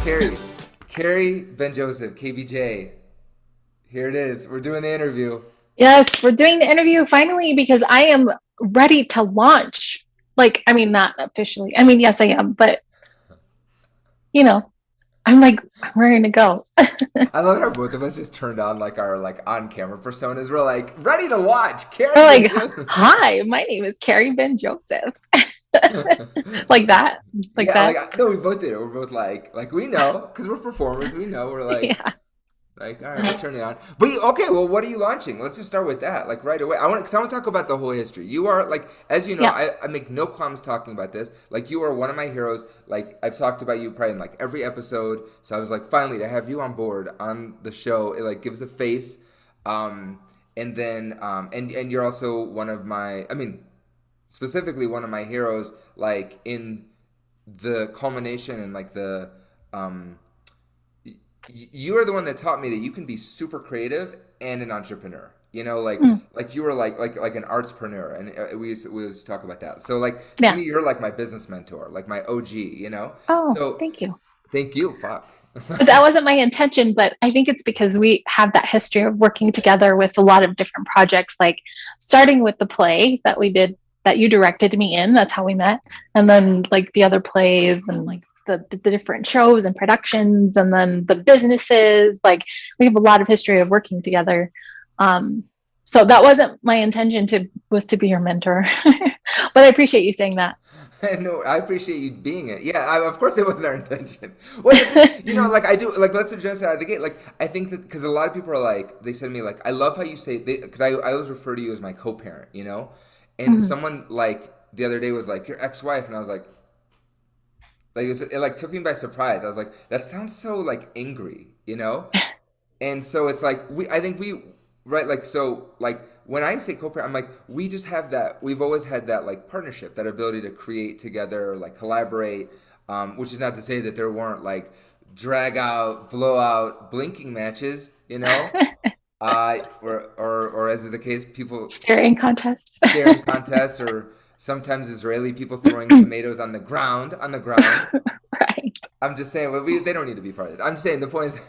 Kerry. Kerry Ben Joseph, KBJ. Here it is. We're doing the interview. Yes, we're doing the interview finally because I am ready to launch. Like, I mean, not officially. I mean, yes, I am, but you know, I'm ready to go. I love how both of us just turned on like our like on camera personas. We're like ready to watch We're Kerry Ben like, Joseph. hi, my name is Carrie Ben Joseph. Like that, like Yeah, that. no, we both did it. We're both like we know because we're performers. We know we're Yeah, like, all right, we'll turn it on. But okay, well, what are you launching? Let's just start with that, like right away. Because I want to talk about the whole history. You are like, as you know, yeah. I make no qualms talking about this. Like, you are one of my heroes. Like, I've talked about you probably in like every episode. So I was like, finally, to have you on board on the show, it like gives a face. And then, and you're also one of my, I mean, specifically one of my heroes. Like in the culmination and like the um you are the one that taught me that you can be super creative and an entrepreneur. You know, Mm, like you were like an artspreneur, and we used to talk about that. So like to yeah. me, you're like my business mentor, like my OG. You know, Oh, so thank you. thank you. Fuck. But that wasn't my intention, but I think it's because we have that history of working together with a lot of different projects, like starting with the play that we did that you directed me in. That's how we met. And then like the other plays and like the different shows and productions and then the businesses. Like we have a lot of history of working together. Um, so that wasn't my intention to was to be your mentor. But I appreciate you saying that. No, I appreciate you being it. Yeah, of course it wasn't our intention. Well, the thing, like I do, like let's address that out of the gate. Like I think that because a lot of people are like, they said to me like, I love how you say, because I always refer to you as my co-parent, and Mhm. someone like the other day was like your ex-wife, and I was like it like took me by surprise. I was like, that sounds so like angry. And so it's like I think we right like so like when I say co-parent, I'm like we just have that. We've always had that like partnership, that ability to create together, like collaborate. Which is not to say that there weren't like drag out, blowout, blinking matches. Or as is the case, people Staring contest. staring contests, or sometimes Israeli people throwing tomatoes on the ground. Right. I'm just saying, well, they don't need to be part of this. I'm just saying the point is,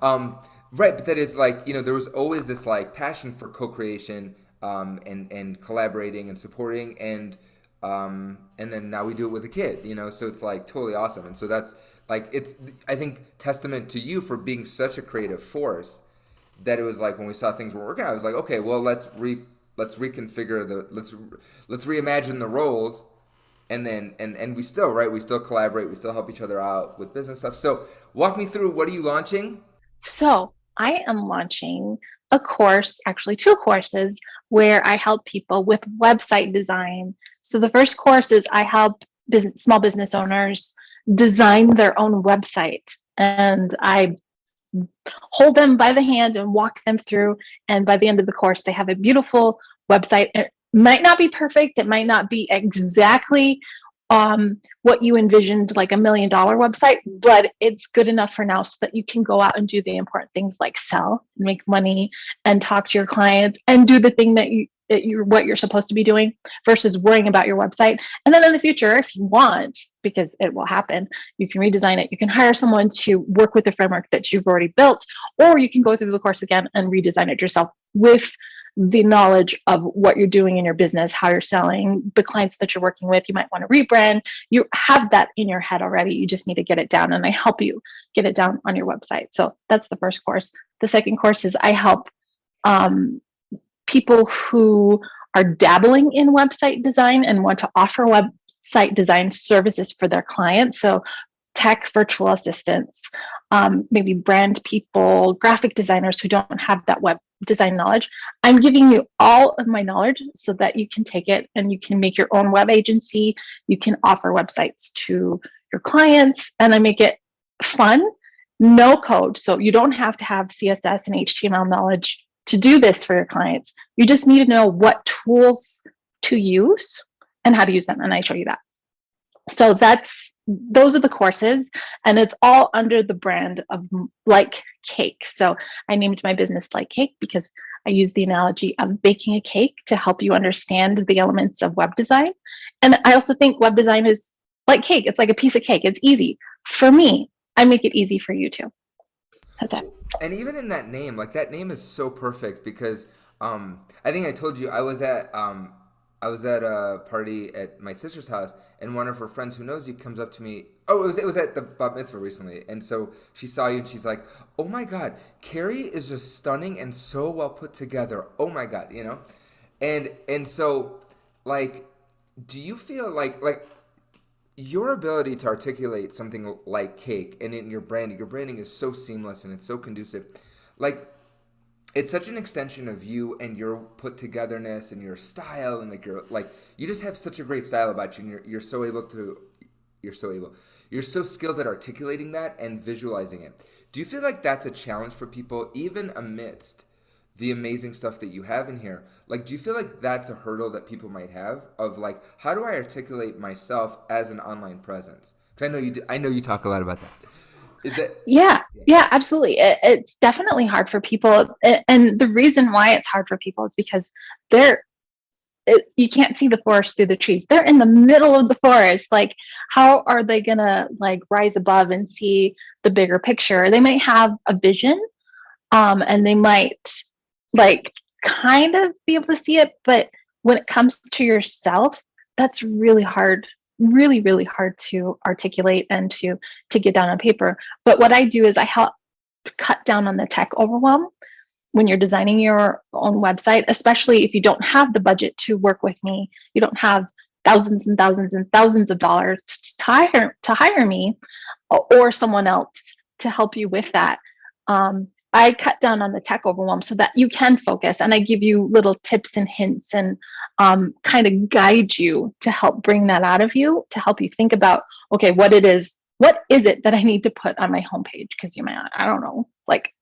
um, right, but that is like there was always this like passion for co-creation, and collaborating and supporting, and then now we do it with a kid. So it's like totally awesome, and so that's like it's I think testament to you for being such a creative force that it was like when we saw things were working out, I was like, okay, well let's reconfigure let's reimagine the roles, and then and we still right we still collaborate, we still help each other out with business stuff. So walk me through, what are you launching? So I am launching a course, actually two courses, where I help people with website design. So the first course is I help small business owners design their own website. And I hold them by the hand and walk them through. And by the end of the course, they have a beautiful website. It might not be perfect. It might not be exactly what you envisioned, like $1 million website, but it's good enough for now so that you can go out and do the important things like sell, make money, and talk to your clients and do the thing that you're what you're supposed to be doing versus worrying about your website. And then in the future, if you want, because it will happen, you can redesign it. You can hire someone to work with the framework that you've already built, or you can go through the course again and redesign it yourself with the knowledge of what you're doing in your business, how you're selling, the clients that you're working with. You might want to rebrand. You have that in your head already. You just need to get it down, and I help you get it down on your website. So that's the first course. The second course is I help um, people who are dabbling in website design and want to offer website design services for their clients. So tech virtual assistants, maybe brand people, graphic designers who don't have that web design knowledge. I'm giving you all of my knowledge so that you can take it and you can make your own web agency. You can offer websites to your clients, and I make it fun, no code. So you don't have to have CSS and HTML knowledge to do this for your clients. You just need to know what tools to use and how to use them. And I show you that. So those are the courses, and it's all under the brand of Like Cake. So I named my business Like Cake because I use the analogy of baking a cake to help you understand the elements of web design. And I also think web design is like cake. It's like a piece of cake. It's easy for me. I make it easy for you too. That's it. And even in that name, like that name is so perfect because I think I told you I was at a party at my sister's house, and one of her friends who knows you comes up to me. Oh, it was at the bat mitzvah recently, and so she saw you and she's like, "Oh my God, Kerry is just stunning and so well put together. Oh my God, you know," and so like, do you feel like your ability to articulate something like cake and in your branding is so seamless and it's so conducive. Like it's such an extension of you and your put togetherness and your style and like your like you just have such a great style about you and you're so able to you're so able you're so skilled at articulating that and visualizing it. Do you feel like that's a challenge for people even amidst the amazing stuff that you have in here? Like, do you feel like that's a hurdle that people might have of like, how do I articulate myself as an online presence? Because I know you do, I know you talk a lot about that. Is that Yeah, yeah. yeah, absolutely. It's definitely hard for people, and the reason why it's hard for people is because they're you can't see the forest through the trees. They're in the middle of the forest. Like, how are they gonna like rise above and see the bigger picture? They might have a vision, and they might like kind of be able to see it, but when it comes to yourself, that's really hard, really, really hard to articulate and to get down on paper. But what I do is I help cut down on the tech overwhelm when you're designing your own website, especially if you don't have the budget to work with me, you don't have thousands and thousands and thousands of dollars to hire me or someone else to help you with that. I cut down on the tech overwhelm so that you can focus, and I give you little tips and hints and kind of guide you to help bring that out of you, to help you think about, okay, what is it that I need to put on my homepage? Because you might, I don't know, like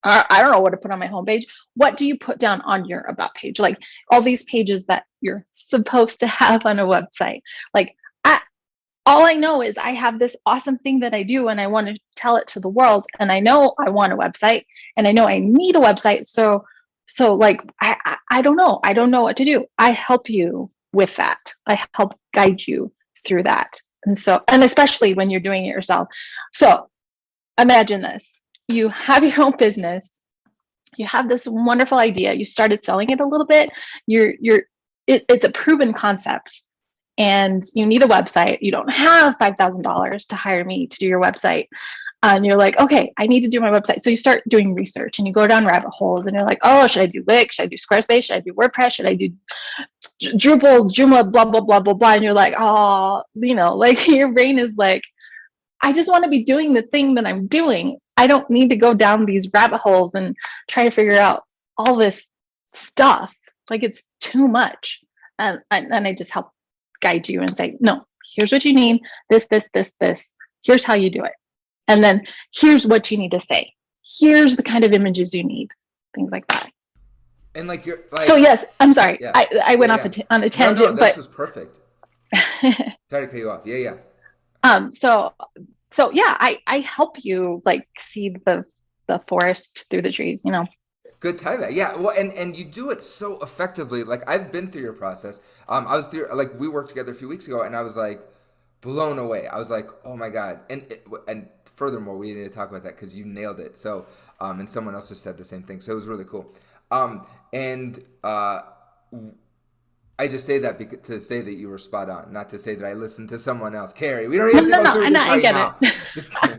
I don't know what to put on my homepage. What do you put down on your about page? Like all these pages that you're supposed to have on a website. Like I, all I know is I have this awesome thing that I do and I want to tell it to the world. And I know I want a website and I know I need a website. So like I don't know. I don't know what to do. I help you with that. I help guide you through that. And especially when you're doing it yourself. So imagine this. You have your own business. You have this wonderful idea. You started selling it a little bit. It's a proven concept and you need a website. You don't have $5,000 to hire me to do your website. And you're like, okay, I need to do my website. So you start doing research and you go down rabbit holes and you're like, oh, should I do Wix? Should I do Squarespace? Should I do WordPress? Should I do Drupal, Joomla, blah, blah, blah, blah, blah. And you're like, oh, like your brain is like, I just want to be doing the thing that I'm doing. I don't need to go down these rabbit holes and try to figure out all this stuff. Like it's too much. And I just help guide you and say, no, here's what you need. This. Here's how you do it. And then here's what you need to say. Here's the kind of images you need. Things like that. And like you're like so yes, I'm sorry. yeah. I went yeah, off yeah. on a No, tangent, this but was perfect. Sorry to cut you off. Yeah, yeah. so yeah, I help you like see the forest through the trees, Good time. Yeah. Well, and you do it so effectively. Like I've been through your process. I was through like we worked together a few weeks ago, and I was like blown away. I was like, oh my god. And furthermore, we need to talk about that because you nailed it. So and someone else just said the same thing. So it was really cool. And I just say that to say that you were spot on, not to say that I listened to someone else. Kerry, we don't No, have to no, go no, through and this I right get now. it. Just kidding.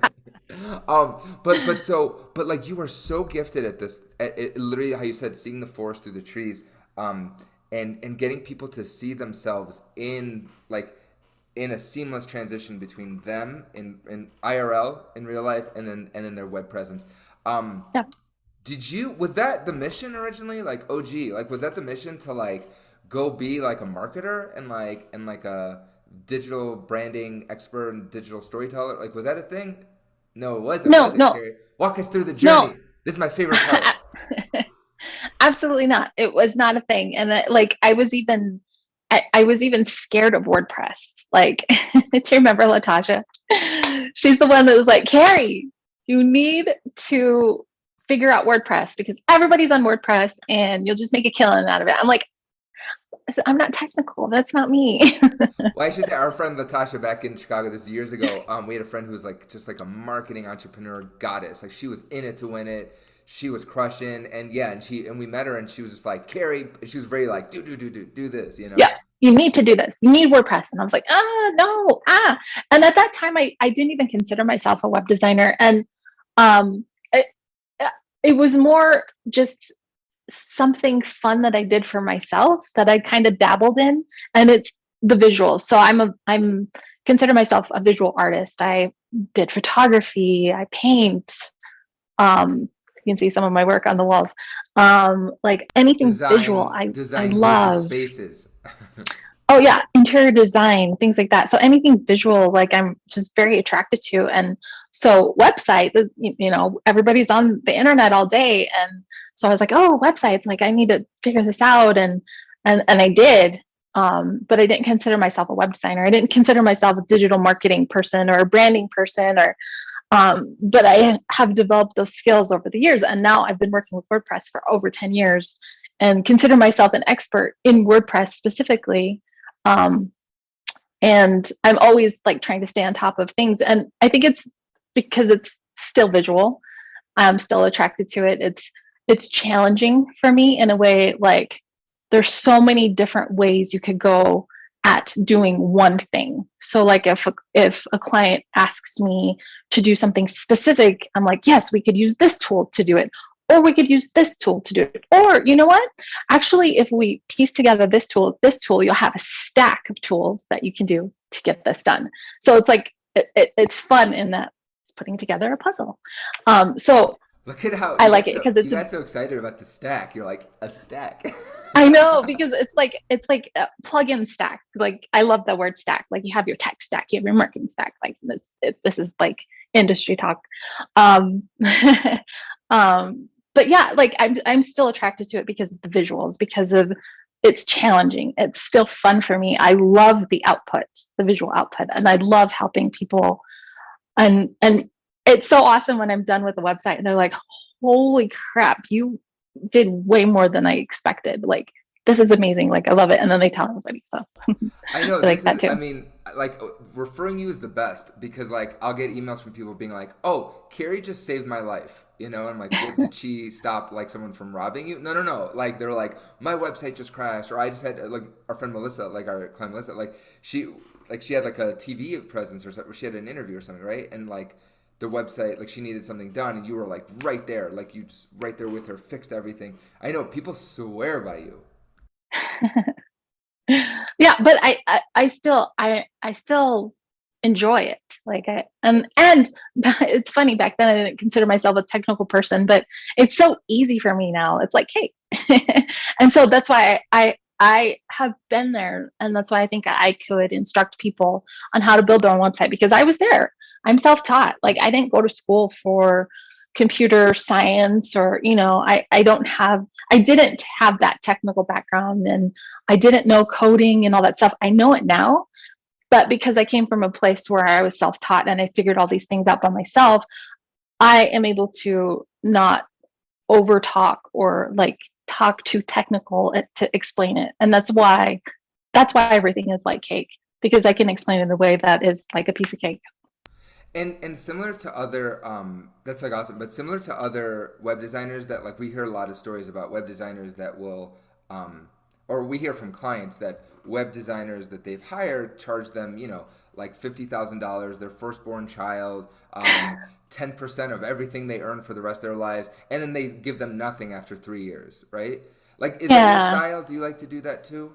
But like you are so gifted at this, at literally how you said, seeing the forest through the trees, and getting people to see themselves in like in a seamless transition between them in IRL in real life and then their web presence. Um, Yeah. was that the mission originally? Like OG, like was that the mission to like go be like a marketer and like a digital branding expert and digital storyteller? Like was that a thing? No, it wasn't, No, was it, no, Kerry? Walk us through the no. journey. This is my favorite part. Absolutely not. It was not a thing. And like I was even scared of WordPress. Like, do you remember Latasha? She's the one that was like, Kerry, you need to figure out WordPress because everybody's on WordPress and you'll just make a killing out of it. I'm like, I said, I'm not technical. That's not me. Well, I should say our friend Latasha back in Chicago this years ago. We had a friend who was like just like a marketing entrepreneur goddess. Like she was in it to win it. She was crushing, and yeah, and we met her, and she was just like Kerry. She was very like do this, you know. Yeah, you need to do this. You need WordPress. And I was like, no, And at that time, I didn't even consider myself a web designer. And um, it, it was more just something fun that I did for myself that I kind of dabbled in. And it's the visuals. So I'm consider myself a visual artist. I did photography, I paint. You can see some of my work on the walls. Like anything visual, I Design gorgeous love. spaces. Oh yeah, interior design, things like that. So anything visual, like I'm just very attracted to. And so website, everybody's on the internet all day, and so I was like, oh, websites, like I need to figure this out, and I did. But I didn't consider myself a web designer. I didn't consider myself a digital marketing person or a branding person, or but I have developed those skills over the years, and now I've been working with WordPress for over 10 years, and consider myself an expert in WordPress specifically. Um, and I'm always like trying to stay on top of things. And I think it's because it's still visual. I'm still attracted to it. It's challenging for me in a way, like there's so many different ways you could go at doing one thing. So like if a client asks me to do something specific, I'm like, yes, we could use this tool to do it. Or we could use this tool to do it. Or you know what? Actually, if we piece together this tool, you'll have a stack of tools that you can do to get this done. So it's like, it's fun in that it's putting together a puzzle. So Look at how I like it because you got so excited about the stack. You're like a stack. I know, because it's like a plug-in stack. Like I love the word stack. Like you have your tech stack, you have your marketing stack. Like this is like industry talk. Um, but yeah, like I'm still attracted to it because of the visuals, because of it's challenging. It's still fun for me. I love the output, the visual output, and I love helping people. And it's so awesome when I'm done with the website and they're like, "Holy crap, you did way more than I expected. Like this is amazing. Like I love it." And then they tell everybody. So I know I like this that is. I too. mean, like referring you is the best because like I'll get emails from people being like, "Oh, Kerry just saved my life." You know, I'm like, "What did she stop like someone from robbing you?" No, no, no. Like they're like, "My website just crashed," or I just had like our friend Melissa, like our client Melissa, she had like a TV presence or something. She had an interview or something, right? And like the website, like she needed something done, and you were like right there, like you just right there with her, fixed everything. I know people swear by you. Yeah, but I still enjoy it. Like and it's funny, back then I didn't consider myself a technical person, but it's so easy for me now. It's like, hey. And so that's why I have been there, and that's why I think I could instruct people on how to build their own website, because I was there. I'm self-taught. Like I didn't go to school for computer science, or I didn't have that technical background, and I didn't know coding and all that stuff. I know it now, but because I came from a place where I was self-taught and I figured all these things out by myself, I am able to not over talk or like talk too technical to explain it. And that's why everything is like cake, because I can explain it in a way that is like a piece of cake. And similar to other that's like awesome, but similar to other web designers that like we hear a lot of stories about web designers that will or we hear from clients that web designers that they've hired charge them, like $50,000, their firstborn child, 10% of everything they earn for the rest of their lives, and then they give them nothing after 3 years, right? Like, is that your Yeah. style? Do you like to do that too?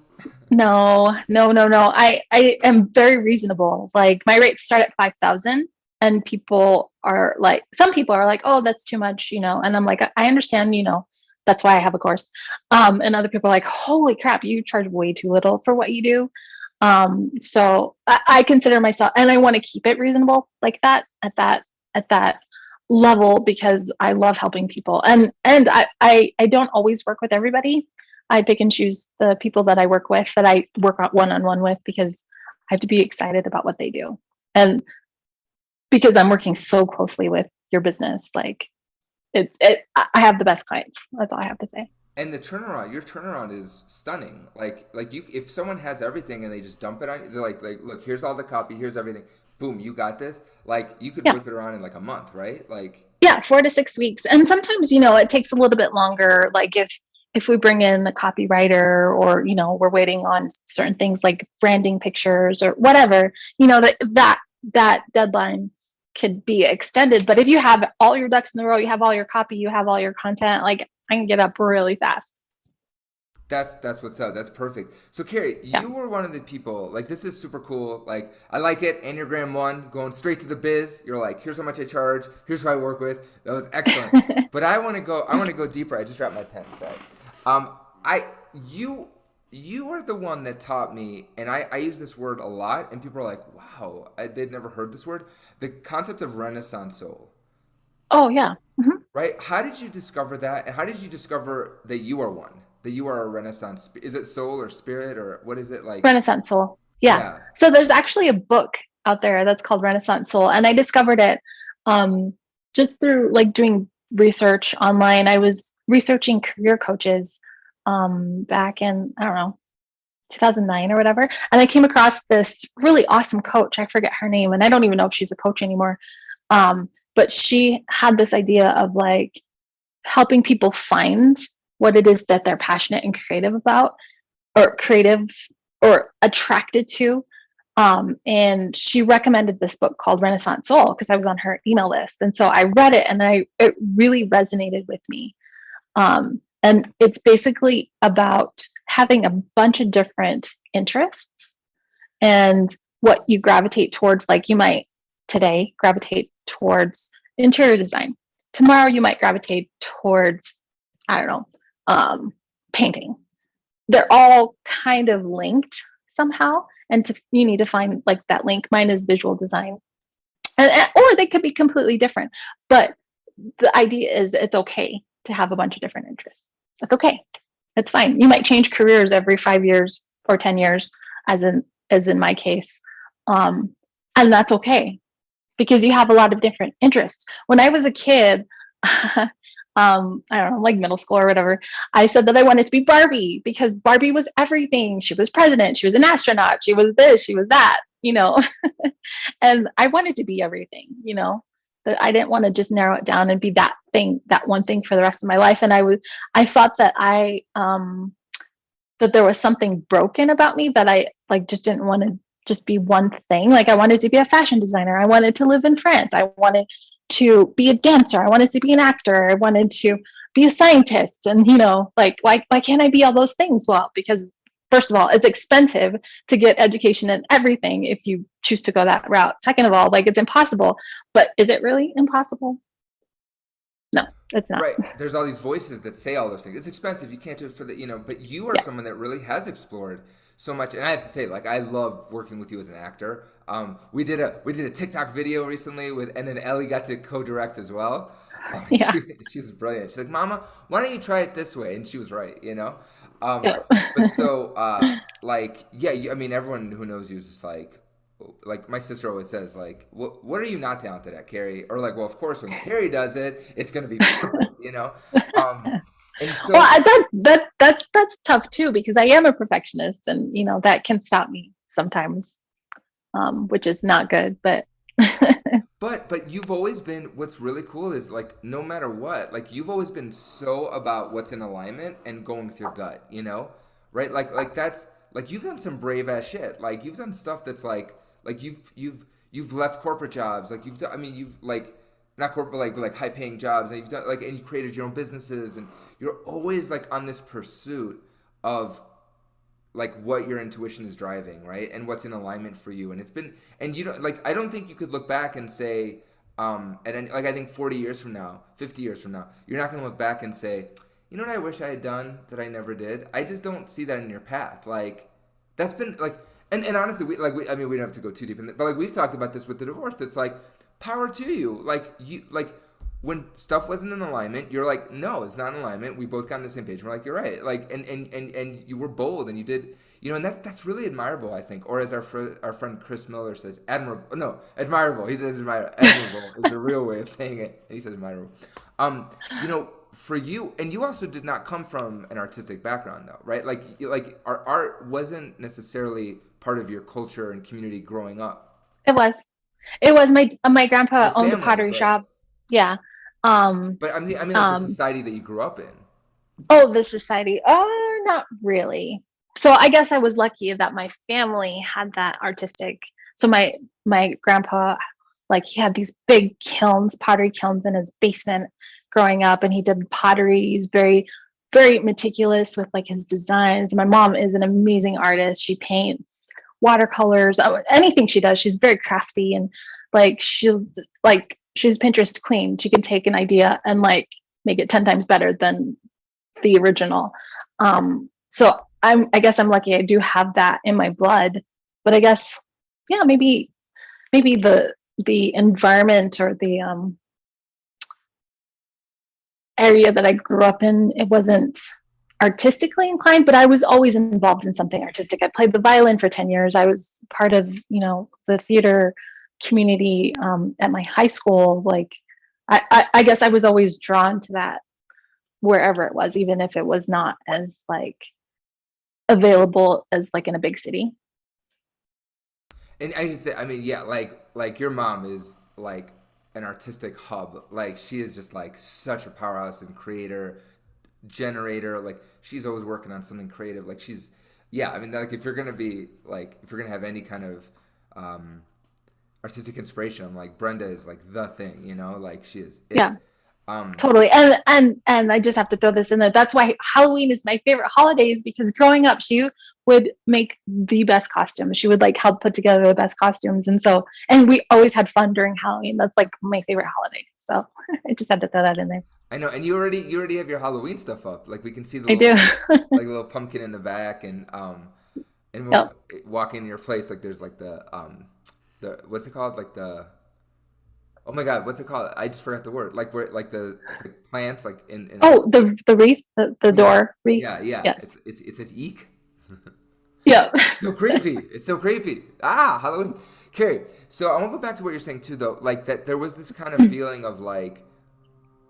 No, no, no, no. I am very reasonable. Like my rates start at 5,000, and some people are like, oh, that's too much, and I'm like, I understand, that's why I have a course. And other people are like, holy crap, you charge way too little for what you do. So I consider myself, and I want to keep it reasonable like that, at that level, because I love helping people. And I don't always work with everybody. I pick and choose the people that I work with, that I work one-on-one with, because I have to be excited about what they do. And because I'm working so closely with your business, like I have the best clients. That's all I have to say. And the turnaround, your turnaround is stunning. Like you, if someone has everything and they just dump it on you, they're like, look, here's all the copy, here's everything, boom, you got this. Like you could Yeah. whip it around in like a month, right? Like, Yeah, 4 to 6 weeks. And sometimes, it takes a little bit longer. Like if we bring in a copywriter or, we're waiting on certain things like branding pictures or whatever, that deadline could be extended. But if you have all your ducks in a row, you have all your copy, you have all your content, like I can get up really fast. that's what's up. That's perfect. So Kerry, Yeah. you were one of the people. Like this is super cool. Like I like it. Enneagram one, going straight to the biz. You're like, here's how much I charge. Here's who I work with. That was excellent. But I want to go. I want to go deeper. I just dropped my pen. Sorry. I you you are the one that taught me, and I use this word a lot, and people are like, wow, they'd never heard this word. The concept of Renaissance soul. Oh, yeah. Mhm. Right? How did you discover that? And how did you discover that you are one? That you are a Renaissance? Is it soul or spirit or what is it like? Renaissance Soul. Yeah. Yeah. So there's actually a book out there that's called Renaissance Soul. And I discovered it um, just through like doing research online. I was researching career coaches back in, I don't know, 2009 or whatever. And I came across this really awesome coach. I forget her name, and I don't even know if she's a coach anymore. But she had this idea of like helping people find what it is that they're passionate and creative about or creative or attracted to. And she recommended this book called Renaissance Soul because I was on her email list. And so I read it and it really resonated with me. And it's basically about having a bunch of different interests and what you gravitate towards. Like you might today gravitate towards interior design. Tomorrow you might gravitate towards, I don't know, painting. They're all kind of linked somehow, and you need to find like that link. Mine is visual design, or they could be completely different. But the idea is it's okay to have a bunch of different interests. That's okay. It's fine. You might change careers every 5 years or 10 years, as in my case, um, and that's okay because you have a lot of different interests. When I was a kid, I don't know, like middle school or whatever, I said that I wanted to be Barbie because Barbie was everything. She was president, she was an astronaut, she was this, she was that. And I wanted to be everything. But I didn't want to just narrow it down and be that thing, that one thing for the rest of my life. And I thought that that there was something broken about me that I like just didn't want to just be one thing. Like I wanted to be a fashion designer. I wanted to live in France. I wanted to be a dancer. I wanted to be an actor. I wanted to be a scientist. And like why can't I be all those things? Well, because first of all, it's expensive to get education in everything if you choose to go that route. Second of all, like it's impossible. But is it really impossible? No, it's not. Right. There's all these voices that say all those things. It's expensive. You can't do it for but you are Yeah. someone that really has explored so much. And I have to say, like, I love working with you as an actor. We did a TikTok video recently and then Ellie got to co-direct as well. And Yeah. she was brilliant. She's like, Mama, why don't you try it this way? And she was right. Um, Yeah. but so, like, yeah, I mean, everyone who knows you is just like my sister always says, like, what are you not talented at, Kerry? Or like, well, of course, when Kerry does it, it's gonna be perfect. Um, and Well, so, that's tough too because I am a perfectionist, and that can stop me sometimes, which is not good. But but you've always been. What's really cool is like, no matter what, like you've always been so about what's in alignment and going with your gut. Right? Like that's like you've done some brave ass shit. Like you've done stuff that's like you've left corporate jobs. Like you've done. I mean, you've like not corporate like high paying jobs, and you've done like and you created your own businesses, and you're always like on this pursuit of like what your intuition is driving, right? And what's in alignment for you. And it's been and like I don't think you could look back and say and like I think 40 years from now, 50 years from now, you're not going to look back and say, "You know what I wish I had done that I never did?" I just don't see that in your path. Like that's been like and honestly, I mean, we don't have to go too deep in it, but like we've talked about this with the divorce. That's like power to you. Like you like when stuff wasn't in alignment, you're like, no, it's not in alignment. We both got on the same page. We're like, you're right. Like, and you were bold, and you did, and that's really admirable, I think. Or as our friend Chris Miller says, admirable. No, admirable. He says admirable. Admirable is the real way of saying it. He says admirable. Um, you know, for you, and you also did not come from an artistic background though, right? Like art wasn't necessarily part of your culture and community growing up. It was. It was my grandpa Your owned a family, pottery but shop. Yeah. Um, I mean like the um, society that you grew up in. oh, the society. Not really. So I guess I was lucky that my family had that artistic. So my grandpa, like he had these big kilns, pottery kilns in his basement growing up, and he did pottery. He's very meticulous with like his designs. My mom is an amazing artist. She paints watercolors, anything she does. She's very crafty and like she's Pinterest queen. She can take an idea and like make it 10 times better than the original. So I guess I'm lucky I do have that in my blood, but I guess, yeah, maybe the environment or the area that I grew up in, it wasn't artistically inclined, but I was always involved in something artistic. I played the violin for 10 years. I was part of, the theater community at my high school. Like, I guess I was always drawn to that wherever it was, even if it was not as like available as like in a big city. And I should say, I mean, yeah, like your mom is like an artistic hub. Like she is just like such a powerhouse and creator, generator. Like she's always working on something creative. Like she's, yeah. I mean, like if you're gonna be like if you're gonna have any kind of um, artistic inspiration, I'm like Brenda is like the thing. You know, like she is it. Yeah. Um, Totally. And I just have to throw this in there. That's why Halloween is my favorite holiday, is because growing up she would make the best costumes. She would like help put together the best costumes. And we always had fun during Halloween. That's like my favorite holiday. So I just had to throw that in there. I know, and you already have your Halloween stuff up. Like we can see the I do. little like a little pumpkin in the back, and when Yep. we walk in your place, like there's like the what's it called? Like the oh my God, what's it called? I just forgot the word. Like where like the it's like plants like in a Oh, the wreath, the yeah door wreath. yeah. Yes. It says eek. Yep. So creepy. It's so creepy. Ah, Halloween. Carrie. So I want to go back to what you're saying too, though. Like that there was this kind of feeling of like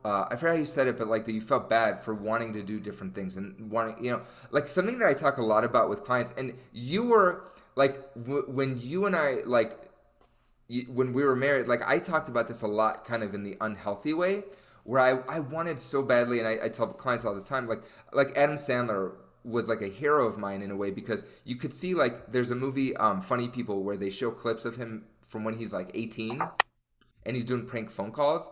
I forgot how you said it, but like that you felt bad for wanting to do different things and wanting, like something that I talk a lot about with clients. And you were like, when you and I, like, when we were married, like I talked about this a lot kind of in the unhealthy way, where I wanted so badly, and I tell clients all this time, like Adam Sandler was like a hero of mine in a way because you could see like there's a movie, Funny People, where they show clips of him from when he's like 18 and he's doing prank phone calls.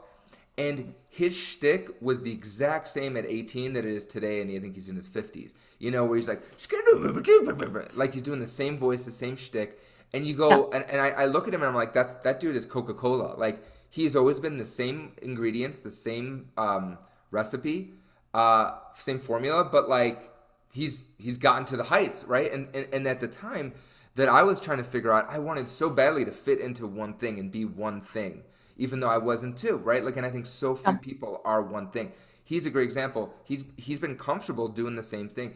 And his shtick was the exact same at 18 that it is today, and I think he's in his 50s. You know, where he's like he's doing the same voice, the same shtick. And you Yeah. go, and I look at him and I'm like, that dude is Coca Cola. Like he's always been the same ingredients, the same recipe, same formula, but like he's gotten to the heights, right? And at the time that I was trying to figure out, I wanted so badly to fit into one thing and be one thing, even though I wasn't too, right? Like, and I think so few Yeah. people are one thing. He's a great example. He's been comfortable doing the same thing.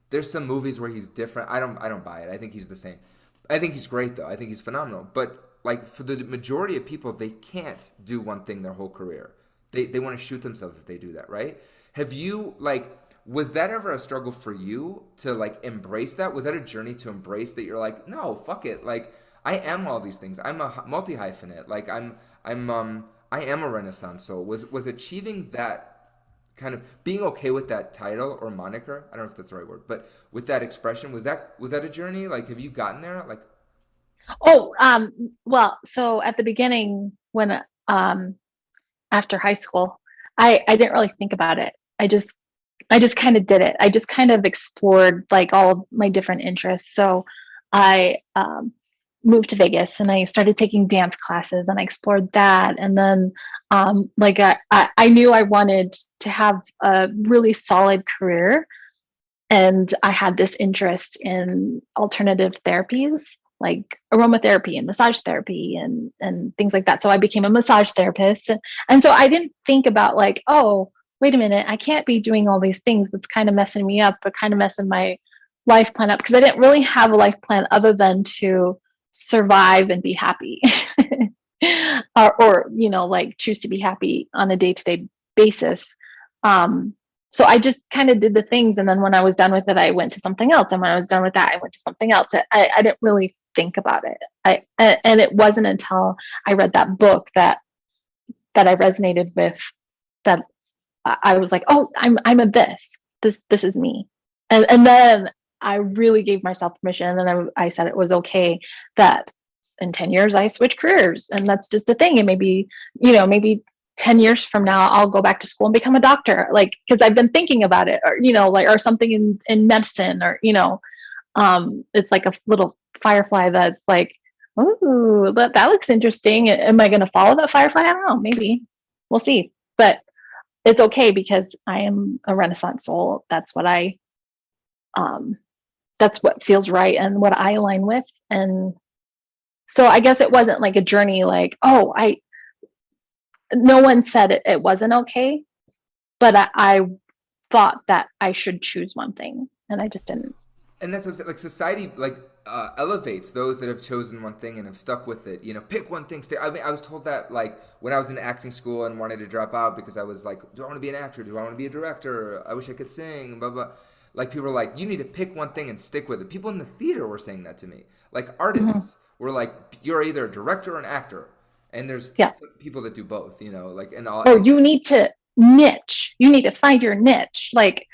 There's some movies where he's different. I don't buy it. I think he's the same. I think he's great though. I think he's phenomenal. But like for the majority of people, they can't do one thing their whole career. They want to shoot themselves if they do that, right? Have you like was that ever a struggle for you to like embrace that? Was that a journey to embrace that you're like, no, fuck it. Like I am all these things. I'm a multi hyphenate. Like I am a Renaissance soul. Was achieving that kind of being okay with that title or moniker? I don't know if that's the right word, but with that expression, was that a journey? Like, have you gotten there? Like, Oh, well, so at the beginning, when um after high school, I didn't really think about it. I just kind of did it. I just kind of explored like all of my different interests. So I moved to Vegas and I started taking dance classes and I explored that. And then like I knew I wanted to have a really solid career, and I had this interest in alternative therapies like aromatherapy and massage therapy and things like that. So I became a massage therapist. And so I didn't think about like, oh, wait a minute, I can't be doing all these things. That's kind of messing me up, but kind of messing my life plan up, because I didn't really have a life plan other than to survive and be happy. Or like choose to be happy on a day-to-day basis. Um, so I just kind of did the things, and then when I was done with it, I went to something else, and when I was done with that, I went to something else. I didn't really think about it. And it wasn't until I read that book that I resonated with, that I was like, oh, I'm a this is me. And then I really gave myself permission, and then I said it was okay that in 10 years I switch careers, and that's just a thing. And maybe, maybe 10 years from now I'll go back to school and become a doctor, like, because I've been thinking about it, or like, or something in medicine, or it's like a little firefly that's like, oh, that looks interesting. Am I going to follow that firefly? I don't know, maybe we'll see. But it's okay, because I am a Renaissance soul. Um, that's what feels right and what I align with. And so I guess it wasn't like a journey, like, oh, no one said it wasn't okay, but I thought that I should choose one thing, and I just didn't. And that's what I'm saying. Like society, like elevates those that have chosen one thing and have stuck with it. You know, pick one thing. Stay. I mean, I was told that like when I was in acting school and wanted to drop out because I was like, do I want to be an actor? Do I want to be a director? I wish I could sing. Blah blah. Like people were like, you need to pick one thing and stick with it. People in the theater were saying that to me. Like Mhm. artists were like, you're either a director or an actor, and there's Yeah. people that do both. You know, like and all. Oh, you need to niche. You need to find your niche. Like,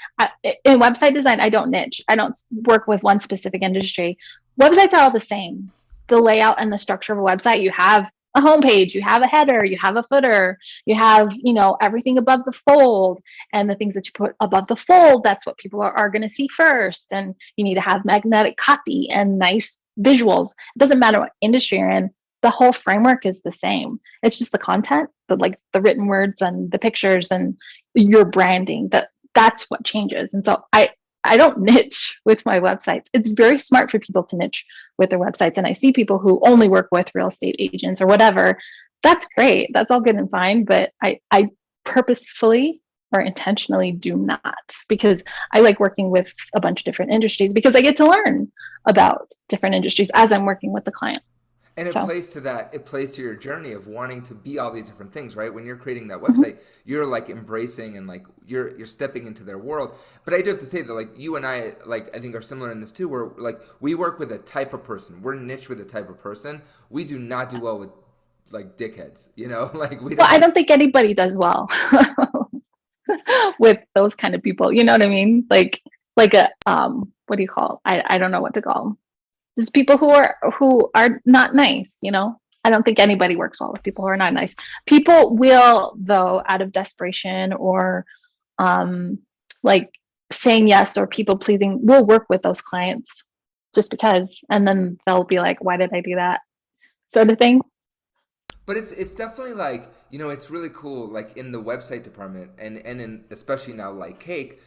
in website design, I don't niche. I don't work with one specific industry. Websites are all the same. The layout and the structure of a website, you have a homepage, you have a header, you have a footer, you have, everything above the fold, and the things that you put above the fold, that's what people are going to see first. And you need to have magnetic copy and nice visuals. It doesn't matter what industry you're in, the whole framework is the same. It's just the content, like the written words and the pictures and your branding, that's what changes. And so I don't niche with my websites. It's very smart for people to niche with their websites. And I see people who only work with real estate agents or whatever. That's great. That's all good and fine. But I purposefully or intentionally do not, because I like working with a bunch of different industries, because I get to learn about different industries as I'm working with the client. And it So, plays to that. It plays to your journey of wanting to be all these different things, right? When you're creating that mhm. website, you're like embracing and like you're stepping into their world. But I do have to say that like you and I like I think are similar in this too, where like we work with a type of person. We're niche with a type of person. We do not do well with like dickheads, you know? Like we Well, I don't. don't think anybody does well with those kind of people. You know what I mean? Like a what do you call? I don't know what to call them. Just people who are not nice. I don't think anybody works well with people who are not nice. People will, though, out of desperation or um like saying yes or people pleasing, will work with those clients just because, and then they'll be like, why did I do that, sort of thing. But it's definitely like it's really cool like in the website department and in especially now like cake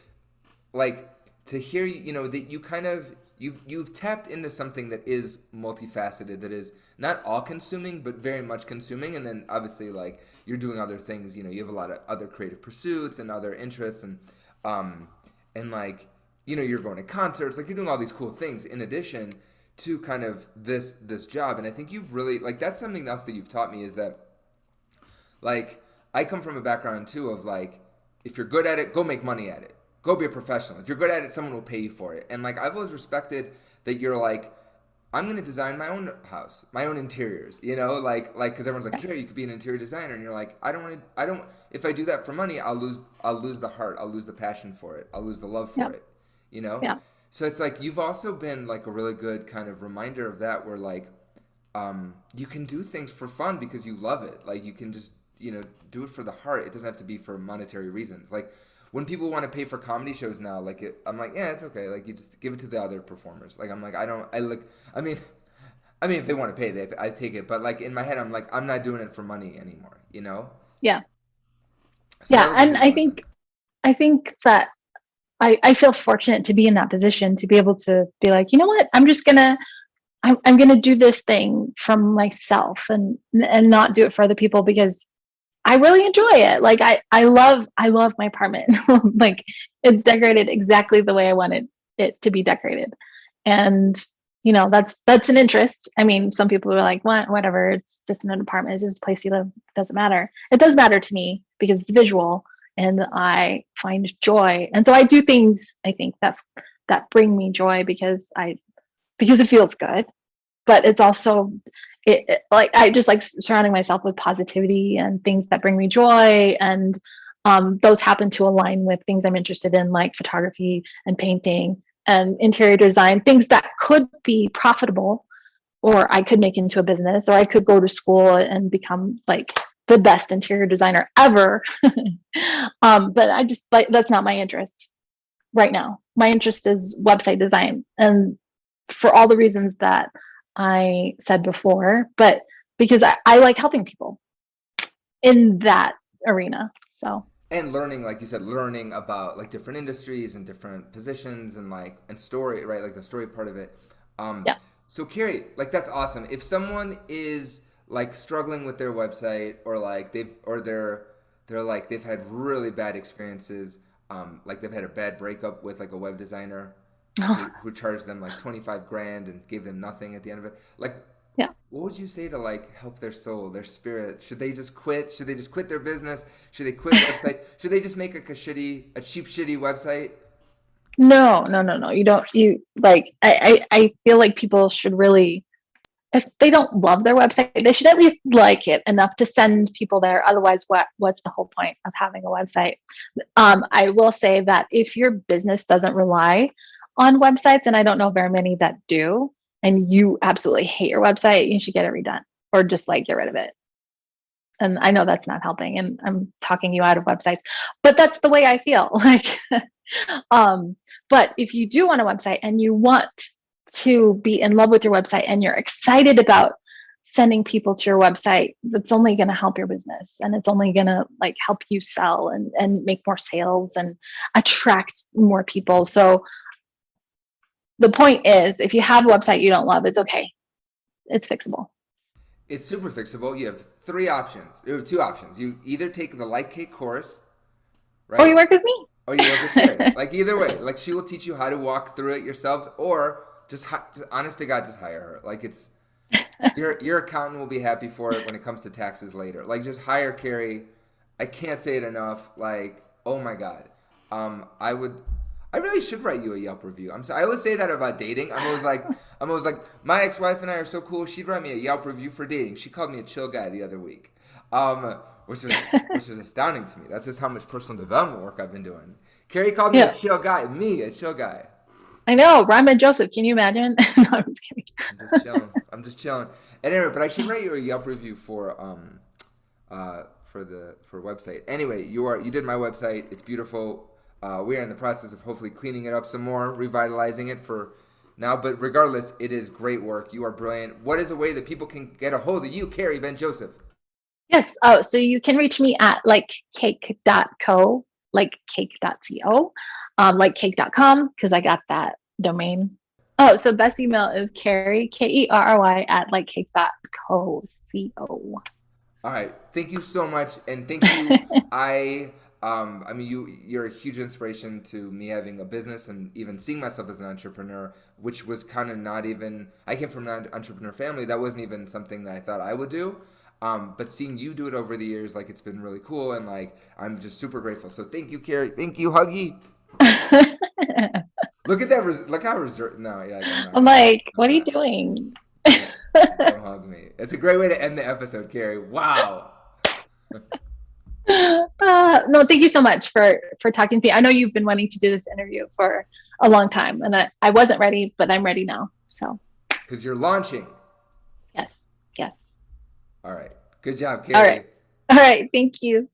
like to hear that you kind of you've tapped into something that is multifaceted, that is not all consuming but very much consuming, and then obviously like you're doing other things, you have a lot of other creative pursuits and other interests um and like you're going to concerts, like you're doing all these cool things in addition to kind of this job. And I think you've really like that's something else that you've taught me is that like I come from a background too of like if you're good at it, go make money at it. Go be a professional. If you're good at it, someone will pay you for it. And like I've always respected that you're like I'm gonna design my own house, my own interiors. Like because everyone's like, Kerry, you could be an interior designer, and you're like, I don't want to. I don't. If I do that for money, I'll lose the heart. I'll lose the passion for it. I'll lose the love Yeah. for it. You know. Yeah. So it's like you've also been like a really good kind of reminder of that, where like you can do things for fun because you love it. Like you can just do it for the heart. It doesn't have to be for monetary reasons. Like when people want to pay for comedy shows now, like I'm like, yeah, it's okay. Like you just give it to the other performers. Like I'm like, I don't. I look. I mean, if they want to pay, I take it. But like in my head, I'm like, I'm not doing it for money anymore. Yeah. So that Yeah. was a And good lesson. I think that I feel fortunate to be in that position, to be able to be like, you know what, I'm gonna do this thing from myself, and not do it for other people, because I really enjoy it. Like I love my apartment. Like it's decorated exactly the way I wanted it to be decorated. And that's an interest. I mean, some people are like, what, whatever, it's just an apartment, it's just a place you live. It doesn't matter. It does matter to me because it's visual. and I find joy. And so I do things, I think, that bring me joy because it feels good, but it's also like I just like surrounding myself with positivity and things that bring me joy, and those happen to align with things I'm interested in, like photography and painting and interior design, things that could be profitable, or I could make into a business, or I could go to school and become like the best interior designer ever. But I just like, that's not my interest right now. My interest is website design, and for all the reasons that I said before, but because I like helping people in that arena. So And learning, like you said, learning about like different industries and different positions and like and story, right? Like the story part of it. Um, yeah. so Kerry, like that's awesome. If someone is like struggling with their website or like they're like they've had really bad experiences, like they've had a bad breakup with like a web designer who charged them like 25 grand and gave them nothing at the end of it. Like Yeah. what would you say to like help their soul, their spirit? Should they just quit? Should they just quit their business? Should they quit websites? Should they just make like a cheap, shitty website? No, no, no, no. You don't, you like, I feel like people should really, if they don't love their website, they should at least like it enough to send people there. Otherwise, what's the whole point of having a website? I will say that if your business doesn't rely on websites, and I don't know very many that do, and you absolutely hate your website, you should get it redone or just like get rid of it. And I know that's not helping, and I'm talking you out of websites, but that's the way I feel. Like, um, but if you do want a website and you want to be in love with your website and you're excited about sending people to your website, that's only going to help your business, and it's only going to like help you sell and make more sales and attract more people. So the point is, if you have a website you don't love, it's okay. It's fixable. It's super fixable. You have three options. There are two options. You either take the Like Cake course, Or you right? work with me. Or you work with Kerry. Like either way, like she will teach you how to walk through it yourself, or just honest to God, just hire her. Like it's your accountant will be happy for it when it comes to taxes later. Like just hire Kerry. I can't say it enough. Like oh my God, I would. I really should write you a Yelp review. I always say that about dating. I'm always like, my ex-wife and I are so cool. She'd write me a Yelp review for dating. She called me a chill guy the other week, which is astounding to me. That's just how much personal development work I've been doing. Kerry called me a Yeah, chill guy. Me, a chill guy. I know. Rhyme and Joseph. Can you imagine? No, I'm just kidding. I'm just chilling. I'm just chilling. And anyway, but I should write you a Yelp review for website. Anyway, you did my website. It's beautiful. We are in the process of hopefully cleaning it up some more, revitalizing it for now. But regardless, it is great work. You are brilliant. What is a way that people can get a hold of you, Kerry Ben Joseph? Yes. Oh, so you can reach me at likecake.co, likecake.co, likecake.com, because I got that domain. Oh, so best email is Kerry, Kerry at likecake.co, C-O. All right. Thank you so much, and thank you. I mean, you're a huge inspiration to me having a business and even seeing myself as an entrepreneur, which was kind of not even. I came from an entrepreneur family. That wasn't even something that I thought I would do. But seeing you do it over the years, like it's been really cool, and like I'm just super grateful. So thank you, Kerry. Thank you, Huggy. Look at that. Look how reserved. No, yeah, I'm not I'm gonna. like, I'm what are you not. doing? Don't hug me. It's a great way to end the episode, Kerry. Wow. No, thank you so much for talking to me. I know you've been wanting to do this interview for a long time, and I wasn't ready, but I'm ready now. So Because you're launching. yes, yes. All right. Good job, All right, Kerry. all right. Thank you.